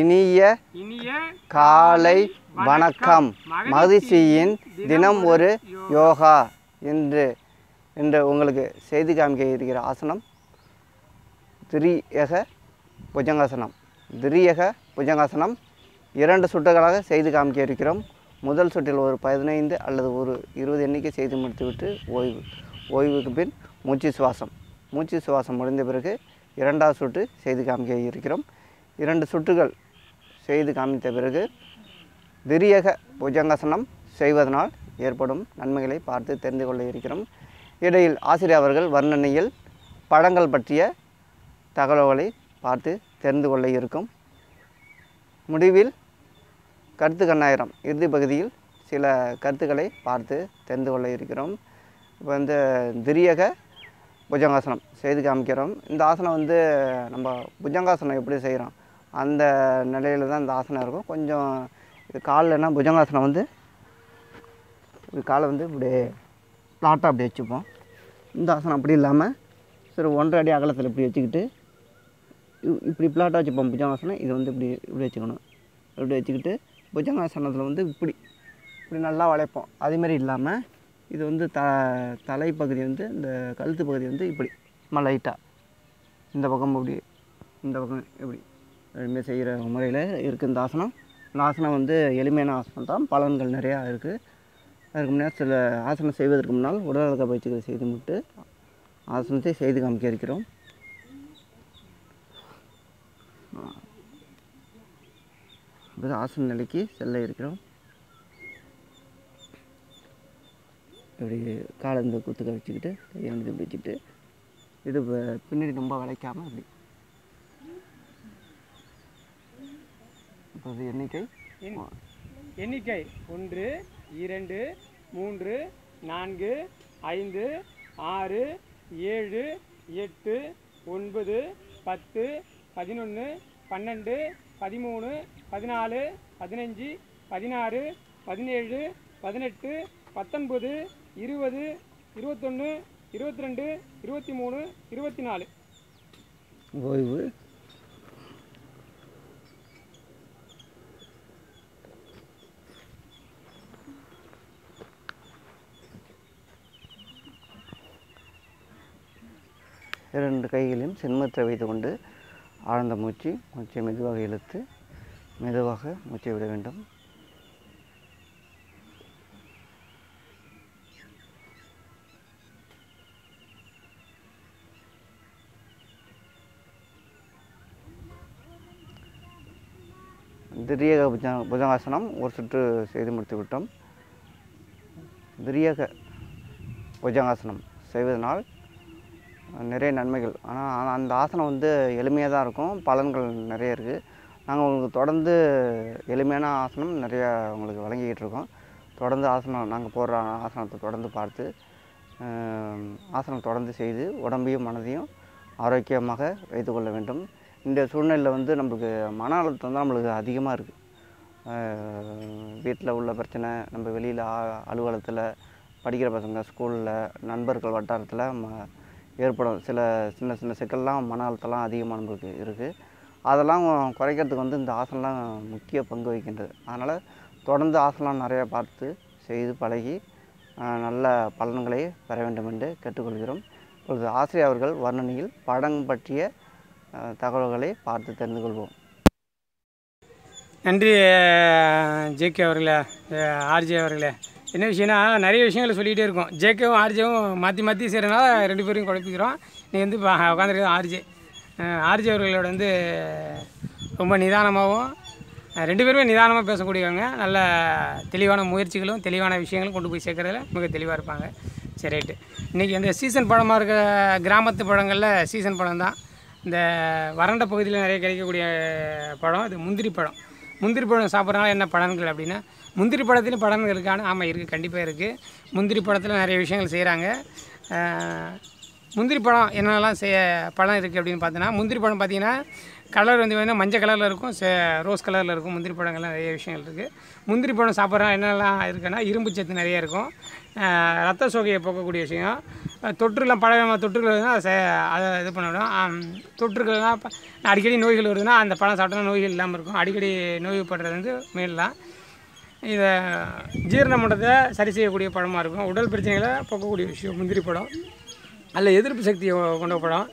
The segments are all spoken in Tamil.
இனிய காலை வணக்கம். மகிழ்ச்சியின் தினம் ஒரு யோகா என்று உங்களுக்கு செய்து காமிக்க இருக்கிற ஆசனம் திரியக புஜங்காசனம். திரியக புஜங்காசனம் 2 சுற்றுகளாக செய்து காமிக்க இருக்கிறோம். முதல் சுற்றில் ஒரு 15 அல்லது ஒரு 20 எண்ணிக்கை செய்து முடித்துவிட்டு ஓய்வுக்கு பின் மூச்சு சுவாசம் முடிந்த பிறகு 2வது சுற்று செய்து காமிக்க இருக்கிறோம். 2 சுற்றுகள் செய்து காமித்த பிறகு திரியக புஜங்காசனம் செய்வதனால் ஏற்படும் நன்மைகளை பார்த்து தெரிந்து கொள்ள இருக்கிறோம். இடையில் ஆசிரியர் அவர்கள் வர்ணனையில் படங்கள் பற்றிய தகவல்களை பார்த்து தெரிந்து கொள்ள இருக்கும். முடிவில் கருத்து கண்ணாயிரம் இறுதி பகுதியில் சில கருத்துக்களை பார்த்து தெரிந்து கொள்ள இருக்கிறோம். இப்போ இந்த திரியக புஜங்காசனம் செய்து காமிக்கிறோம். இந்த ஆசனம் நம்ம புஜங்காசனம் எப்படி செய்கிறோம் அந்த நிலையில் தான் இந்த ஆசனம் இருக்கும். கொஞ்சம் இது காலில்னா புஜங்காசனம் இப்படி காலை இப்படி ஃப்ளாட்டாக அப்படி வச்சுப்போம். இந்த ஆசனம் அப்படி இல்லாமல் சரி 1.5 அடி அகலத்தில் இப்படி வச்சுக்கிட்டு இப்படி ஃப்ளாட்டாக வச்சுப்போம் புஜங்காசனம். இது இப்படி வச்சுக்கணும். இப்படி வச்சுக்கிட்டு புஜங்காசனத்தில் இப்படி நல்லா வளைப்போம். அதுமாரி இல்லாமல் இது தலைப்பகுதி இந்த கழுத்து பகுதி இப்படி லைட்டாக இந்த பக்கம் இப்படி இதுமாரி செய்கிற முறையில் இருக்குது இந்த ஆசனம். இந்த ஆசனம் எளிமையான ஆசனம் தான், பலன்கள் நிறையா இருக்குது. அதுக்கு முன்னாடி சில ஆசனம் செய்வதற்கு முன்னால் உடல்நல பயிற்சிகளை செய்து விட்டு ஆசனத்தை செய்து காமிக்க இருக்கிறோம். ஆசன நிலைக்கு செல்ல இருக்கிறோம். இப்படி காலை குத்துக்க வச்சுக்கிட்டு கையை இப்படி வச்சுக்கிட்டு இது பின்னாடி ரொம்ப வளைக்காமல் இப்படி இப்போது எண்ணிக்கை 1 2 3 4 5 6 7 8 9 10 11 12 13 14 15 16 17 18 19 20 21 22 23 24 ஓய்வு. இரண்டு கைகளையும் சென்மத்தில் வைத்து கொண்டு ஆழ்ந்த மூச்சை மெதுவாக இழுத்து மெதுவாக மூச்சை விட வேண்டும். திரியக புஜங்காசனம் ஒரு சுற்று செய்து முடித்து விட்டோம். திரியக புஜங்காசனம் செய்வதனால் நிறைய நன்மைகள். ஆனால் அந்த ஆசனம் எளிமையாக தான் இருக்கும், பலன்கள் நிறைய இருக்குது. நாங்கள் உங்களுக்கு தொடர்ந்து எளிமையான ஆசனம் நிறையா உங்களுக்கு வழங்கிக்கிட்டு இருக்கோம். தொடர்ந்து ஆசனம் நாங்கள் போடுற ஆசனத்தை தொடர்ந்து பார்த்து ஆசனம் தொடர்ந்து செய்து உடம்பையும் மனதையும் ஆரோக்கியமாக வைத்துக்கொள்ள வேண்டும். இந்த சூழ்நிலையில் நம்மளுக்கு மன அழுத்தம் தான் நம்மளுக்கு அதிகமாக இருக்குது. வீட்டில் உள்ள பிரச்சனை, நம்ம வெளியில் அலுவலகத்தில் படிக்கிற பசங்க, ஸ்கூலில், நண்பர்கள் வட்டாரத்தில் ஏற்படும் சில சின்ன சிக்கல்லாம் மன அழுத்தம்லாம் அதிகமாக நம்மளுக்கு இருக்குது. அதெல்லாம் குறைக்கிறதுக்கு இந்த ஆசனம்லாம் முக்கிய பங்கு வகிக்கின்றது. அதனால் தொடர்ந்து ஆசனம் நிறையா பார்த்து செய்து பழகி நல்ல பலன்களை பெற வேண்டும் என்று கேட்டுக்கொள்கிறோம். இப்பொழுது ஆசிரியர் அவர்கள் வர்ணனையில் படம் பற்றிய தகவல்களை பார்த்து தெரிந்து கொள்வோம். நன்றி ஜேகே அவர்களே, ஆர்ஜே அவர்களே. என்ன விஷயம்னா நிறைய விஷயங்களை சொல்லிகிட்டே இருக்கோம். ஜேகேவும் ஆர்ஜேவும் மாற்றி செய்கிறனால 2 பேரையும் குழப்பிக்கிறோம். நீங்கள் உட்காந்துருக்க ஆர்ஜே அவர்களோட ரொம்ப நிதானமாகவும் 2 பேருமே நிதானமாக பேசக்கூடியவங்க. நல்ல தெளிவான முயற்சிகளும் தெளிவான விஷயங்களும் கொண்டு போய் சேர்க்குறதுல மிக தெளிவாக இருப்பாங்க. சரி, ரைட்டு. இன்றைக்கி சீசன் பழமாக இருக்க கிராமத்து பழங்களில் சீசன் பழம் தான். இந்த வறண்ட பகுதியில் நிறைய கிடைக்கக்கூடிய பழம் இது முந்திரி பழம். முந்திரி பழம் சாப்பிட்றதுனால என்ன பலன்கள் அப்படின்னா, முந்திரி பழத்துலையும் பலன்கள் இருக்கான்னு? ஆமாம், இருக்குது, கண்டிப்பாக இருக்குது. முந்திரி பழத்தில் நிறைய விஷயங்கள் செய்கிறாங்க. முந்திரி பழம் என்னென்னலாம் பழம் இருக்குது அப்படின்னு பார்த்தோன்னா, முந்திரி பழம் பார்த்திங்கன்னா கலர் வேணால் மஞ்சள் கலரில் இருக்கும், ரோஸ் கலரில் இருக்கும். முந்திரி பழங்கள்லாம் நிறைய விஷயங்கள் இருக்குது. முந்திரி பழம் சாப்பிட்றதுனால என்னெல்லாம் இருக்குன்னா, இரும்பு சத்து நிறைய இருக்கும், ரத்த சோகையை போக்கக்கூடிய விஷயம், தொற்றுலாம் பழவிதமான தொற்றுகள் வருதுன்னா அதை இது பண்ணிவிடும். தொற்றுகள்லாம் அடிக்கடி நோய்கள் வருதுன்னா அந்த பழம் சாப்பிட்டோன்னா நோய்கள் இல்லாமல் இருக்கும். அடிக்கடி நோய்படுறது வந்து மீளலாம். இதை ஜீரண மண்டலத்தை சரி செய்யக்கூடிய பழமாக இருக்கும். உடல் பிரச்சனைகளை போக்கக்கூடிய விஷயம் முந்திரி பழம். அதில் எதிர்ப்பு சக்தியை கொண்ட பழம்.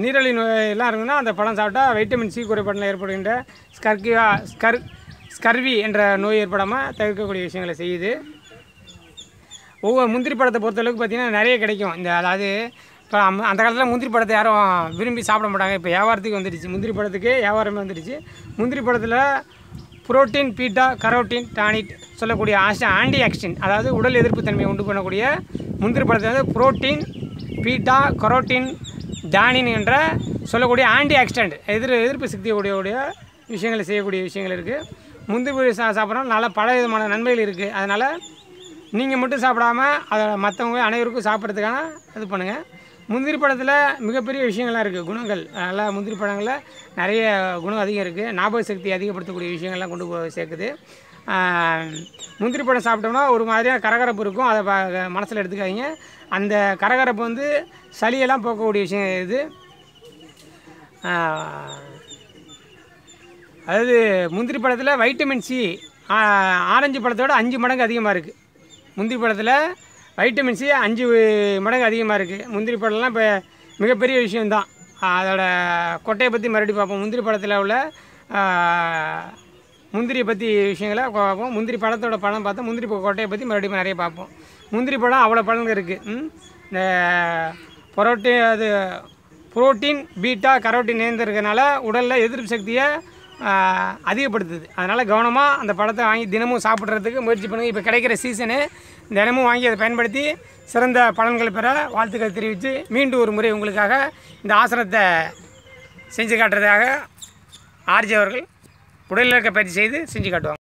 நீரிழிவு நோயெல்லாம் இருக்குதுன்னா அந்த பழம் சாப்பிட்டா வைட்டமின் சி குறைபாட்டில் ஏற்படுகின்ற ஸ்கர்வி என்ற நோய் ஏற்படாமல் தவிர்க்கக்கூடிய விஷயங்களை செய்யுது. ஒவ்வொரு முந்திரி பழத்தை பொறுத்தளவுக்கு பார்த்திங்கன்னா நிறைய கிடைக்கும். அதாவது இப்போ அந்த காலத்தில் முந்திரி பழத்தை யாரும் விரும்பி சாப்பிட மாட்டாங்க. இப்போ வியாபாரத்துக்கு வந்துடுச்சு, முந்திரி பழத்துக்கு வியாபாரமே வந்துடுச்சு. முந்திரி பழத்தில் புரோட்டீன், பீட்டா கரோட்டின் டானிட் சொல்லக்கூடிய ஆன்டி ஆக்சிடென்ட், அதாவது உடல் எதிர்ப்பு தன்மையை உண்டு பண்ணக்கூடிய முந்திரி பழத்தில் வந்து புரோட்டீன், பீட்டா கரோட்டின் டானின் என்ற சொல்லக்கூடிய ஆன்டி ஆக்சிடென்ட் எதிர்ப்பு சக்தியுடைய விஷயங்களை செய்யக்கூடிய விஷயங்கள் இருக்குது. முந்திரி சாப்பிட்றோம் நல்ல பல விதமான நன்மைகள் இருக்குது. அதனால் நீங்கள் மட்டும் சாப்பிடாம அதை மற்றவங்க அனைவருக்கும் சாப்பிட்றதுக்கான இது பண்ணுங்கள். முந்திரி பழத்தில் மிகப்பெரிய விஷயங்கள்லாம் இருக்குது, குணங்கள். அதனால் முந்திரி பழங்களில் நிறைய குணம் அதிகம் இருக்குது. ஞாபக சக்தி அதிகப்படுத்தக்கூடிய விஷயங்கள்லாம் கொண்டு போய் சேர்க்குது. முந்திரி பழம் சாப்பிட்டோம்னா ஒரு மாதிரியாக கரகரப்பு இருக்கும், அதை மனசில் எடுத்துக்காதீங்க. அந்த கரகரப்பு வந்து சளியெல்லாம் போக்கக்கூடிய விஷயம் இது. அதாவது முந்திரி பழத்தில் வைட்டமின் சி ஆரஞ்சு பழத்தோட 5 மடங்கு அதிகமாக இருக்குது. முந்திரி பழத்தில் வைட்டமின் சி 5 மடங்கு அதிகமாக இருக்குது. முந்திரி பழம்லாம் இப்போ மிகப்பெரிய விஷயந்தான். அதோட கொட்டையை பற்றி மறுபடியும் பார்ப்போம். முந்திரி பழத்தில் உள்ள முந்திரியை பற்றி விஷயங்களை பார்ப்போம். முந்திரி பழத்தோட பழம் பார்த்தா முந்திரி கொட்டையை பற்றி மறுபடியும் நிறைய பார்ப்போம். முந்திரி பழம் அவ்வளோ பழங்கள் இருக்குது. இந்த புரோட்டீன், பீட்டா கரோட்டின் நேர்ந்திருக்கிறதுனால உடலில் எதிர்ப்பு சக்தியை அதிகப்படுத்துது. அதனால் கவனமாக அந்த பழத்தை வாங்கி தினமும் சாப்பிட்றதுக்கு முயற்சி பண்ணுங்கள். இப்போ கிடைக்கிற சீசனு, தினமும் வாங்கி அதை பயன்படுத்தி சிறந்த பலன்களை பெற வாழ்த்துக்கள் தெரிவித்து மீண்டும் ஒரு முறை உங்களுக்காக இந்த ஆசனத்தை செஞ்சு காட்டுறதுக்காக ஆர்ஜி அவர்கள் உடல் இயக்க பயிற்சி செய்து செஞ்சு காட்டுவாங்க.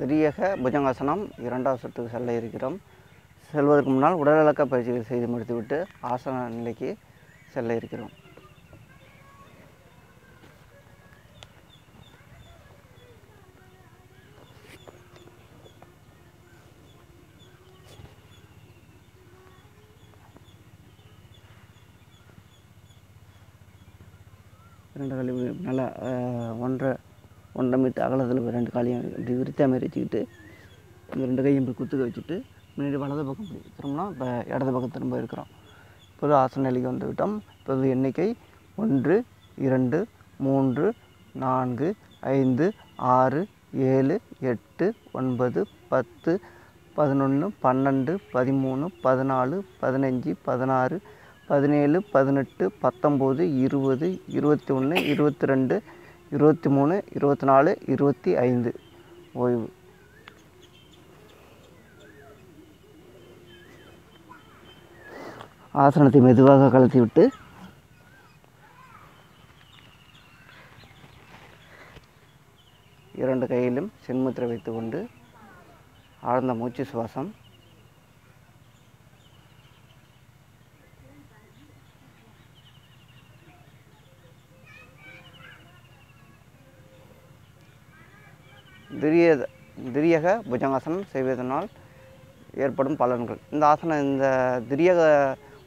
திரியக புஜங்காசனம் 2வது சுற்றுக்கு செல்ல இருக்கிறோம். செல்வதற்கு முன்னால் உடல் இயக்க பயிற்சிகள் செய்து முடித்துவிட்டு ஆசன நிலைக்கு செல்ல இருக்கிறோம். ரெண்டு காலி நல்லா 1.5 மீட்டர் அகலத்தில் 2 காலையும் இப்படி விரித்த மாதிரி வச்சுக்கிட்டு இந்த 2 கையும் இப்படி குத்துக்க வச்சுட்டு முன்னாடி வலது பக்கம் திரும்பினா இப்போ இடது பக்கம் திரும்ப இருக்கிறோம். இப்போது ஆசன நிலைக்கு வந்து விட்டோம். இப்போது எண்ணிக்கை 1 2 3 4 5 6 7 8 9 10 11 12 13 14 15 16 17 18 19 20 21 22 23 24 25 ஓய்வு. ஆசனத்தை மெதுவாக கழற்றி விட்டு இரண்டு கையிலும் சென்முத்திரை வைத்துக்கொண்டு ஆழ்ந்த மூச்சு சுவாசம். திரியக புஜங்காசனம் செய்வதனால் ஏற்படும் பலன்கள். இந்த திரியக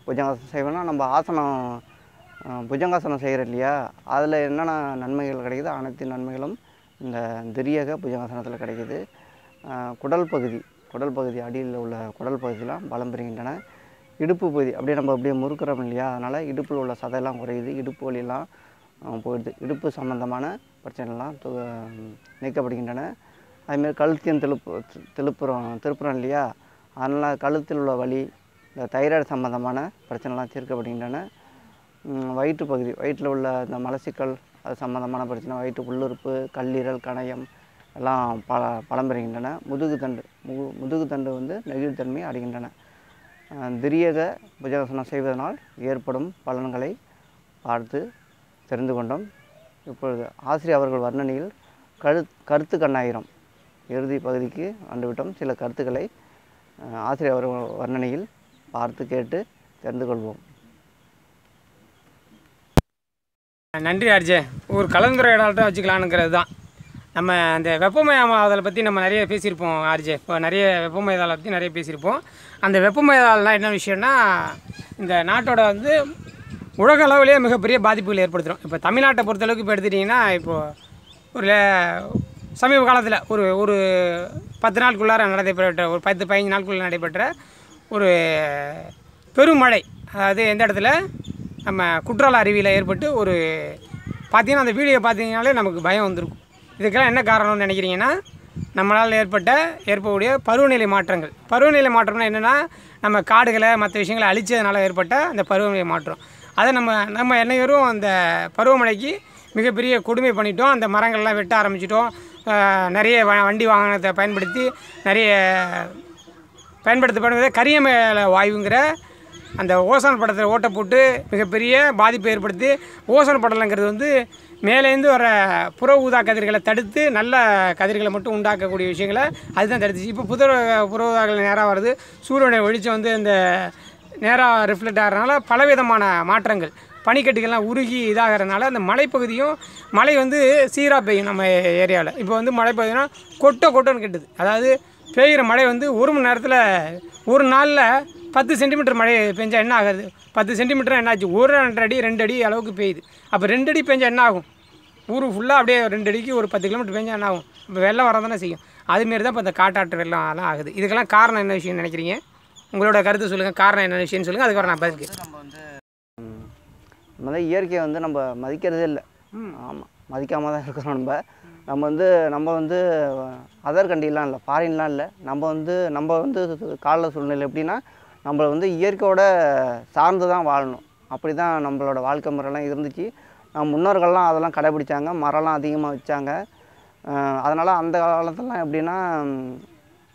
புஜங்காசனம் செய்வோம்னா நம்ம ஆசனம் புஜங்காசனம் செய்கிறோம் இல்லையா, அதில் என்னென்ன நன்மைகள் கிடைக்குது, அனைத்து நன்மைகளும் இந்த திரியக புஜங்காசனத்தில் கிடைக்குது. குடல் பகுதி அடியில் உள்ள குடல் பகுதியெலாம் பலம் பெறுகின்றன. இடுப்பு பகுதி நம்ம அப்படியே முறுக்கிறோம் இல்லையா, அதனால் இடுப்பில் உள்ள சதையெல்லாம் குறையுது, இடுப்பு வலியெல்லாம் போயிடுது. இடுப்பு சம்பந்தமான பிரச்சனைலாம் நீக்கப்படுகின்றன. அதுமாரி கழுத்தையும் திருப்புறோம் இல்லையா, அதனால் கழுத்தில் உள்ள வலி, இந்த தைராய்டு சம்பந்தமான பிரச்சனைலாம் தீர்க்கப்படுகின்றன. வயிற்றில் உள்ள இந்த மலச்சிக்கல் அது சம்பந்தமான பிரச்சனை, வயிற்று உள்ளுறுப்பு, கல்லீரல், கணையம் எல்லாம் பலம் பெறுகின்றன. முதுகுத்தண்டு நெகிழ்தன்மை அடைகின்றன. திரியக புஜங்காசனம் செய்வதனால் ஏற்படும் பலன்களை பார்த்து தெரிந்து கொண்டோம். இப்பொழுது ஆசிரியர் அவர்கள் வர்ணனையில் கருத்து கண்ணாயிரம் இறுதி பகுதிக்கு வந்துவிட்டோம். சில கருத்துக்களை ஆசிரியர் அவர்கள் வர்ணனையில் பார்த்து கேட்டு தெரிந்து கொள்வோம். நன்றி ஆர்ஜே. ஒரு கலந்துரையாடல்தான் வச்சுக்கலான்னுங்கிறது தான். நம்ம அந்த வெப்பமயமாதலை பற்றி நம்ம நிறைய பேசியிருப்போம் ஆர்ஜே. இப்போ நிறைய வெப்பமயதாலை பற்றி நிறைய பேசியிருப்போம். அந்த வெப்பமயதாலெலாம் என்ன விஷயம்னா, இந்த நாட்டோட வந்து உலக அளவிலேயே மிகப்பெரிய பாதிப்புகள் ஏற்படுத்துகிறோம். இப்போ தமிழ்நாட்டை பொறுத்தளவுக்கு இப்போ எடுத்துட்டிங்கன்னா, இப்போது ஒரு சமீப காலத்தில் ஒரு 10 நாளுக்குள்ளார நடைபெற்ற, ஒரு 10-15 நாளுக்குள்ள நடைபெற்ற ஒரு பெருமழை, அதாவது எந்த இடத்துல நம்ம குற்றால அருவியில் ஏற்பட்டு ஒரு பார்த்திங்கன்னா, அந்த வீடியோ பார்த்தீங்கனாலே நமக்கு பயம் வந்திருக்கும். இதுக்கெல்லாம் என்ன காரணம்னு நினைக்கிறீங்கன்னா, நம்மளால் ஏற்படக்கூடிய பருவநிலை மாற்றங்கள். பருவநிலை மாற்றம்னா என்னென்னா, நம்ம காடுகளை மற்ற விஷயங்களை அழித்ததுனால ஏற்பட்ட அந்த பருவநிலை மாற்றம். அதை நம்ம அனைவரும் அந்த பருவமழைக்கு மிகப்பெரிய கொடுமை பண்ணிட்டோம். அந்த மரங்கள்லாம் வெட்ட ஆரம்பிச்சிட்டோம். நிறைய வண்டி வாகனத்தை பயன்படுத்தி நிறைய பயன்படுத்தப்படுவதை கரியமேல வாயுங்கிற அந்த ஓசோன் படத்தில் ஓட்டை போட்டு மிகப்பெரிய பாதிப்பை ஏற்படுத்தி, ஓசோன் படலங்கிறது வந்து மேலேருந்து வர புற ஊதா கதிர்களை தடுத்து நல்ல கதிர்களை மட்டும் உண்டாக்கக்கூடிய விஷயங்களை அதுதான் தடுத்துச்சு. இப்போ புற ஊதாக்கள் நேராக வருது. சூரியனுடைய வெளிச்சம் வந்து இந்த நேராக ரிஃப்ளெக்ட் ஆகிறதுனால பலவிதமான மாற்றங்கள், பனிக்கட்டுகள்லாம் உருகி இதாகிறதுனால அந்த மலைப்பகுதியும் மழை வந்து சீராக பெய்யும். நம்ம ஏரியாவில் இப்போ வந்து மழை பெய்யுதுன்னா கொட்டோன்னு கட்டுது. அதாவது பெய்கிற மழை வந்து ஒரு மணி நேரத்தில், ஒரு நாளில் 10 சென்டிமீட்டர் மழை பெஞ்சால் என்ன ஆகுது? 10 சென்டிமீட்டர் என்ன ஆச்சு? 1-1.5 அடி 2 அடி அளவுக்கு பெய்யுது. அப்போ 2 அடி பெஞ்சால் என்ன ஆகும்? ஊர் ஃபுல்லாக அப்படியே 2 அடிக்கு ஒரு 10 கிலோமீட்டர் பெஞ்சால் என்ன ஆகும்? இப்போ வெள்ளம் வரதானே செய்யும். அதுமாரி தான் இப்போ இந்த காட்டாற்று வெள்ளம்லாம் ஆகுது. இதுக்கெல்லாம் காரணம் என்ன விஷயம்னு நினைக்கிறீங்க? உங்களோட கருத்து சொல்லுங்கள். காரணம் என்ன விஷயம்னு சொல்லுங்கள். அதுக்கப்புறம் நான் பதில் நம்ம வந்து இயற்கையை வந்து நம்ம மதிக்கிறதே இல்லை. ஆமாம், மதிக்காமல் தான் இருக்கிறோம். நம்ம வந்து அதர் கண்ட்ரிலாம் இல்லை, ஃபாரின்லாம் இல்லை. நம்ம வந்து கால சூழ்நிலை எப்படின்னா, நம்மளை வந்து இயற்கையோட சார்ந்து தான் வாழணும். அப்படி தான் நம்மளோட வாழ்க்கை முறைலாம் இருந்துச்சு. நம்ம முன்னோர்கள்லாம் அதெல்லாம் கடைப்பிடிச்சாங்க. மரம்லாம் அதிகமாக வச்சாங்க. அதனால் அந்த காலத்துலலாம் எப்படின்னா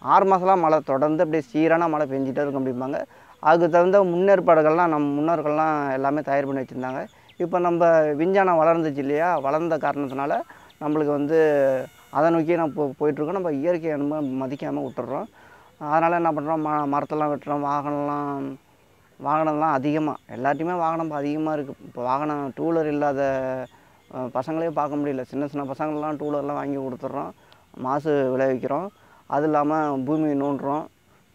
6 மாதம்லாம் மழை தொடர்ந்து அப்படியே சீரான மழை பெஞ்சிட்டே இருக்கும் அப்படிம்பாங்க. அதுக்கு தகுந்த முன்னேற்பாடுகள்லாம் நம்ம முன்னோர்கள்லாம் எல்லாமே தயார் பண்ணி வச்சுருந்தாங்க. இப்போ நம்ம விஞ்ஞானம் வளர்ந்துச்சு இல்லையா, வளர்ந்த காரணத்தினால நம்மளுக்கு வந்து அதை நோக்கி நம்ம போயிட்டுருக்கோம். நம்ம இயற்கையை நம்ம மதிக்காமல் விட்டுறோம். அதனால் என்ன பண்ணுறோம், மரத்தெல்லாம் வெட்டுறோம். வாகனம்லாம் அதிகமாக, எல்லாத்தையுமே வாகனம் அதிகமாக இருக்குது. இப்போ வாகனம் 2 வீலர் இல்லாத பசங்களே பார்க்க முடியல. சின்ன சின்ன பசங்கள்லாம் 2 வீலர்லாம் வாங்கி கொடுத்துட்றோம். மாசு விளைவிக்கிறோம். அது இல்லாமல் பூமியை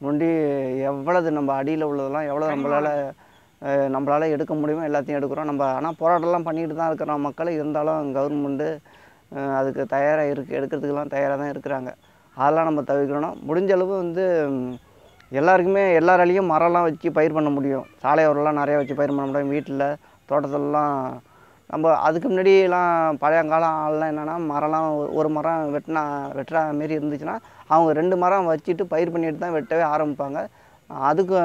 நோண்டி எவ்வளவு நம்ம அடியில் உள்ளதெல்லாம் எவ்வளோ நம்மளால் எடுக்க முடியுமோ எல்லாத்தையும் எடுக்கிறோம். ஆனால் போராட்டம்லாம் பண்ணிட்டு தான் இருக்கிறோம் மக்கள். இருந்தாலும் கவர்மெண்ட்டு அதுக்கு தயாராக எடுக்கிறதுக்கெல்லாம் தயாராக தான் இருக்கிறாங்க. அதெல்லாம் நம்ம தவிர்க்கணும். முடிஞ்ச அளவு வந்து எல்லாராலையும் மரம்லாம் வச்சு பயிர் பண்ண முடியும். சாலையோரெல்லாம் நிறையா வச்சு பயிர் பண்ண முடியும். வீட்டில் தோட்டத்திலலாம் நம்ம அதுக்கு முன்னாடிலாம் பழையங்காலம் ஆள்லாம் என்னென்னா, மரம்லாம் ஒரு மரம் வெட்டுற மாரி இருந்துச்சுன்னா அவங்க 2 மரம் வச்சுட்டு பயிர் பண்ணிட்டு தான் வெட்டவே ஆரம்பிப்பாங்க. அதுக்கு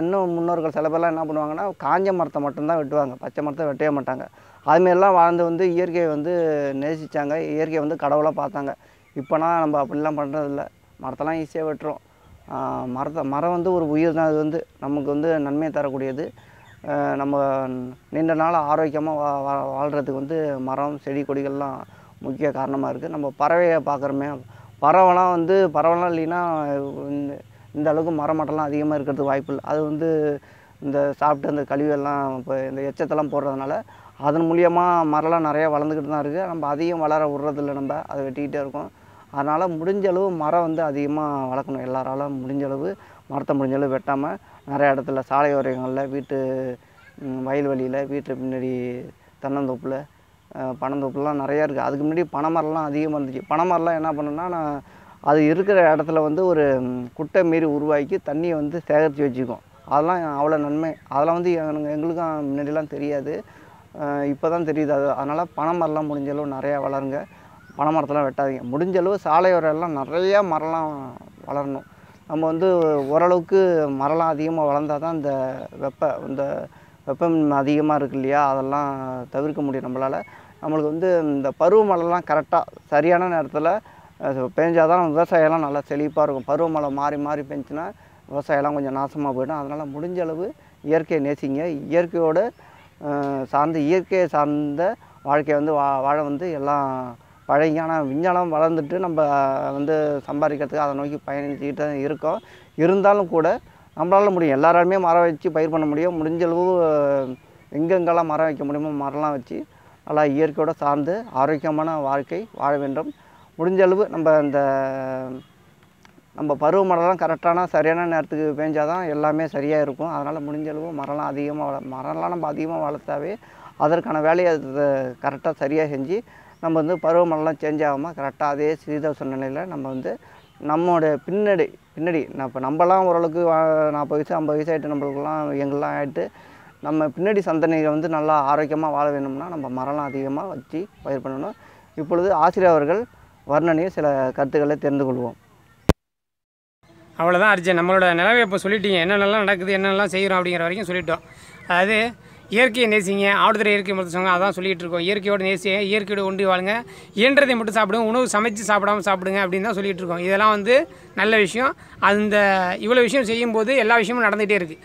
இன்னும் முன்னோர்கள் சில பேர்லாம் என்ன பண்ணுவாங்கன்னா, காஞ்ச மரத்தை மட்டும்தான் வெட்டுவாங்க. பச்சை மரத்தை வெட்டவே மாட்டாங்க. அதுமாரிலாம் வாழ்ந்து வந்து இயற்கையை வந்து நேசித்தாங்க. இயற்கையை வந்து கடவுளாக பார்த்தாங்க. இப்போனா நம்ம அப்படிலாம் பண்ணுறதில்ல. மரத்தெல்லாம் ஈஸியாக வெட்டுறோம். மரம் வந்து ஒரு உயிர் தான். அது வந்து நமக்கு வந்து நன்மையை தரக்கூடியது. நம்ம நீண்ட நாள் ஆரோக்கியமாக வாழ்கிறதுக்கு வந்து மரம் செடி கொடிகள்லாம் முக்கிய காரணமாக இருக்குது. நம்ம பறவையை பார்க்குறோமே, பறவைலாம் இல்லைன்னா இந்த அளவுக்கு மரமட்டெல்லாம் அதிகமாக இருக்கிறதுக்கு வாய்ப்பு இல்லை. அது வந்து இந்த சாப்பிட்டு அந்த கழிவெல்லாம் இப்போ இந்த எச்சத்தெல்லாம் போடுறதுனால அதன் மூலியமாக மரம்லாம் நிறையா வளர்ந்துக்கிட்டு தான் இருக்குது. நம்ம அதையும் வளர விட்றதில்ல. நம்ம அதை வெட்டிக்கிட்டே இருக்கோம். அதனால் முடிஞ்ச அளவு மரம் வந்து அதிகமாக வளர்க்கணும். எல்லாராலும் முடிஞ்ச அளவு மரத்தை முடிஞ்ச அளவு வெட்டாமல் நிறையா இடத்துல சாலையோரங்களில், வீட்டு வயல்வெளியில், வீட்டு பின்னாடி தென்னந்தோப்பில், பனந்தோப்புலாம் நிறையா இருக்குது. அதுக்கு முன்னாடி பனைமரம்லாம் அதிகமாக இருந்துச்சு. பனைமரம்லாம் என்ன பண்ணுன்னா, அது இருக்கிற இடத்துல வந்து ஒரு குட்டை மாரி உருவாக்கி தண்ணியை வந்து சேகரித்து வச்சுக்கும். அதெல்லாம் அவ்வளோ நன்மை. அதெல்லாம் வந்து எங்களுக்கும் முன்னாடிலாம் தெரியாது. இப்போ தான் தெரியுது. அதனால் பனைமரம்லாம் முடிஞ்ச அளவு நிறையா வளருங்க. பனைமரத்தெல்லாம் வெட்டாதீங்க. முடிஞ்ச அளவு சாலையோரெல்லாம் நிறையா மரம்லாம் வளரணும். நம்ம வந்து ஓரளவுக்கு மரம்லாம் அதிகமாக வளர்ந்தால் தான் இந்த வெப்பம் அதிகமாக இருக்குது இல்லையா, அதெல்லாம் தவிர்க்க முடியும் நம்மளால். நம்மளுக்கு வந்து இந்த பருவமழைலாம் கரெக்டாக சரியான நேரத்தில் பெஞ்சால் தான் விவசாயம்லாம் நல்லா செழிப்பாக இருக்கும். பருவமழை மாறி மாறி பெஞ்சுன்னா விவசாயம்லாம் கொஞ்சம் நாசமாக போய்டும். அதனால் முடிஞ்ச அளவு இயற்கையை நேசிங்க. இயற்கையை சார்ந்த வாழ்க்கையை வந்து வாழ வந்து எல்லாம் பழகி. ஆனால் விஞ்ஞானம் வளர்ந்துட்டு நம்ம வந்து சம்பாதிக்கிறதுக்கு அதை நோக்கி பயணிச்சுக்கிட்டு தான் இருக்கோம். இருந்தாலும் கூட நம்மளால முடியும். எல்லாராலுமே மரம் வச்சு பயிர் பண்ண முடியும். முடிஞ்சளவு எங்கெங்கெல்லாம் மரம் வைக்க முடியுமோ மரம்லாம் வச்சு நல்லா இயற்கையோடு சார்ந்து ஆரோக்கியமான வாழ்க்கை வாழ வேண்டும். முடிஞ்சளவு நம்ம பருவமழைலாம் கரெக்டான சரியான நேரத்துக்கு பேஞ்சால் தான் எல்லாமே சரியாக இருக்கும். அதனால் முடிஞ்சளவு மரம்லாம் நம்ம அதிகமாக வளர்த்தாவே அதற்கான வேலையை கரெக்டாக சரியாக செஞ்சு நம்ம பருவமழைலாம் சேஞ்ச் ஆகாமல் கரெக்டாக அதே சீதோஷ நிலையில் நம்ம நம்மளோட பின்னாடி இப்போ நம்மலாம் ஓரளவுக்கு 40 வயசு 50 வயசு ஆகிட்டு நம்மளுக்குலாம் எங்கெல்லாம் ஆகிட்டு நம்ம பின்னாடி சந்ததியை நல்லா ஆரோக்கியமாக வாழ வேணும்னா நம்ம மரம்லாம் அதிகமாக வச்சு பயிர் பண்ணணும். இப்பொழுது ஆசிரியர் அவர்கள் வர்ணனையும் சில கருத்துக்களை தெரிந்து கொள்வோம். அவ்வளோதான் அர்ஜுன், நம்மளோட நிலவை இப்போ சொல்லிட்டீங்க. என்னென்னலாம் நடக்குது, என்னென்னலாம் செய்கிறோம் அப்படிங்கிற வரைக்கும் சொல்லிட்டோம். அதாவது இயற்கையை நேசிங்க, ஆடுதுறை இயற்கை மருத்துவங்க அதான் சொல்லிகிட்டு இருக்கோம். இயற்கையோடு நேசிங்க, இயற்கையோடு ஒன்றி வாழுங்க, இயன்றதை மட்டும் சாப்பிடுங்க, உணவு சமைச்சு சாப்பிடாமல் சாப்பிடுங்க அப்படின்னு தான் சொல்லிகிட்டு இருக்கோம். இதெல்லாம் நல்ல விஷயம். இவ்வளோ விஷயம் செய்யும்போது எல்லா விஷயமும் நடந்துகிட்டே இருக்குது.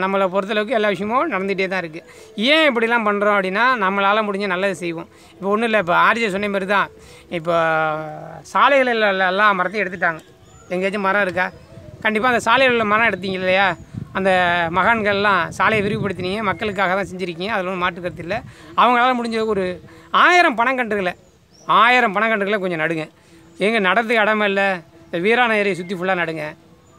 நம்மளை பொறுத்தளவுக்கு எல்லா விஷயமும் நடந்துகிட்டே தான் இருக்குது. ஏன் இப்படிலாம் பண்ணுறோம் அப்படின்னா நம்மளால் முடிஞ்ச நல்லது செய்வோம். இப்போ ஒன்றும் இல்லை, இப்போ ஆர்ஜே சொன்ன மாதிரி தான். இப்போ சாலைகளில் எல்லா மரத்தையும் எடுத்துட்டாங்க. எங்கேயாச்சும் மரம் இருக்கா? கண்டிப்பாக அந்த சாலையில் உள்ள மரம் எடுத்தீங்க இல்லையா, அந்த மகான்கள்லாம் சாலையை விரிவுபடுத்தினீங்க, மக்களுக்காக தான் செஞ்சுருக்கீங்க, அதில் ஒன்றும் மாற்று கருத்து இல்லை. அவங்களால முடிஞ்ச ஒரு 1000 பனங்கன்றுகளை கொஞ்சம் நடுங்க. எங்கே நடத்துக்கு இடமே இல்லை, இந்த வீராண ஏரியை சுற்றி ஃபுல்லாக நடுங்க.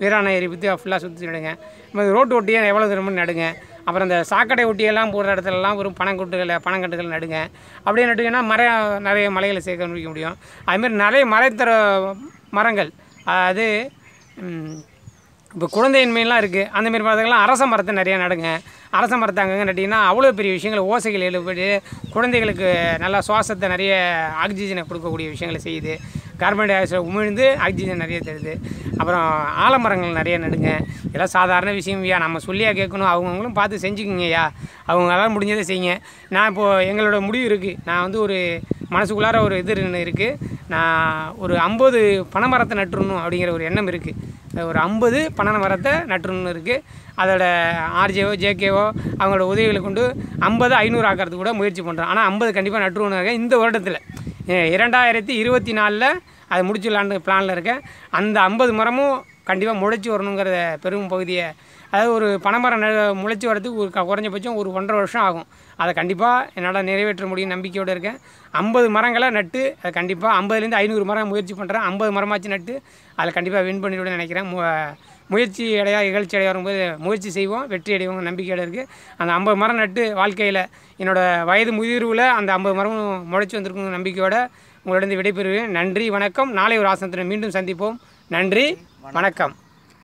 வீராண ஏரி பற்றி ஃபுல்லாக சுற்றி நடுங்க. இப்போ ரோட்டு ஒட்டியே எவ்வளோ தூரம்னு நடுங்க. அப்புறம் இந்த சாக்கடை ஒட்டியெல்லாம் போடுற இடத்துலலாம் ஒரு பனங்கன்றுகள் நடுங்க. அப்படியே நடுங்கன்னா நிறைய மலைகளை சேர்க்க முடியும். அதுமாதிரி நிறைய மலைத்தர மரங்கள், அது இப்போ குழந்தையின்மையெல்லாம் இருக்குது. அந்தமாரி மரத்துக்கெல்லாம் அரச மரத்தை நிறையா நடுங்க. அரச மரத்தை அங்கங்கே நட்டிங்கன்னா அவ்வளோ பெரிய விஷயங்கள், ஓசைகள் எழுப்பி குழந்தைகளுக்கு நல்லா சுவாசத்தை நிறைய ஆக்சிஜனை கொடுக்கக்கூடிய விஷயங்களை செய்யுது. கார்பன் டை ஆக்சைடை உமிழ்ந்து ஆக்சிஜன் நிறைய தருது. அப்புறம் ஆலமரங்கள் நிறைய நடுங்க. இதெல்லாம் சாதாரண விஷயம் ஐயா, நம்ம சொல்லியா கேட்கணும்? அவங்கவுங்களும் பார்த்து செஞ்சுக்குங்கய்யா, அவங்களால முடிஞ்சதை செய்யுங்க. நான் இப்போது எங்களோட முடிவு இருக்குது. நான் ஒரு மனசுக்குள்ளார ஒரு இது இருக்குது. நான் ஒரு 50 பனைமரத்தை நட்டுறணும் அப்படிங்கிற ஒரு எண்ணம் இருக்குது. ஒரு 50 பனை மரத்தை நட்டுறணும்னு இருக்குது. அதோட ஆர்ஜேவோ ஜேகேவோ அவங்களோட உதவிகளை கொண்டு 50 500 ஆக்கிறதுக்கு கூட முயற்சி பண்ணுறோம். ஆனால் 50 கண்டிப்பாக நட்டுருவோன்னு இருக்கேன். இந்த வருடத்தில் 2024 அதை முடிச்சிடலான்னு பிளானில் இருக்கேன். அந்த 50 மரமும் கண்டிப்பாக முளைச்சி வரணுங்கிற பெரும் பகுதியை, அதாவது ஒரு பனைமரம் முளைச்சி வரதுக்கு ஒரு குறைஞ்சபட்சம் ஒரு 1.5 வருஷம் ஆகும். அதை கண்டிப்பாக என்னால் நிறைவேற்ற முடியும் நம்பிக்கையோடு இருக்கேன். 50 மரங்களை நட்டு அதை கண்டிப்பாக 50லேருந்து 500 மரம் முயற்சி பண்ணுறேன். 50 மரமாச்சு நட்டு அதில் கண்டிப்பாக வின் பண்ணிவிடுன்னு நினைக்கிறேன். முயற்சி இகழ்ச்சி அடைய வரும்போது முயற்சி செய்வோம், வெற்றி அடைவோம் நம்பிக்கையோடு இருக்குது. அந்த 50 மரம் நட்டு வாழ்க்கையில் என்னோடய வயது முதிர்வில் அந்த 50 மரமும் முளைச்சி வந்திருக்கணும் நம்பிக்கையோடு உங்களிடம் விடைபெறுவேன். நன்றி, வணக்கம். நாளை ஒரு ஆசனத்தில் மீண்டும் சந்திப்போம். நன்றி, வணக்கம்.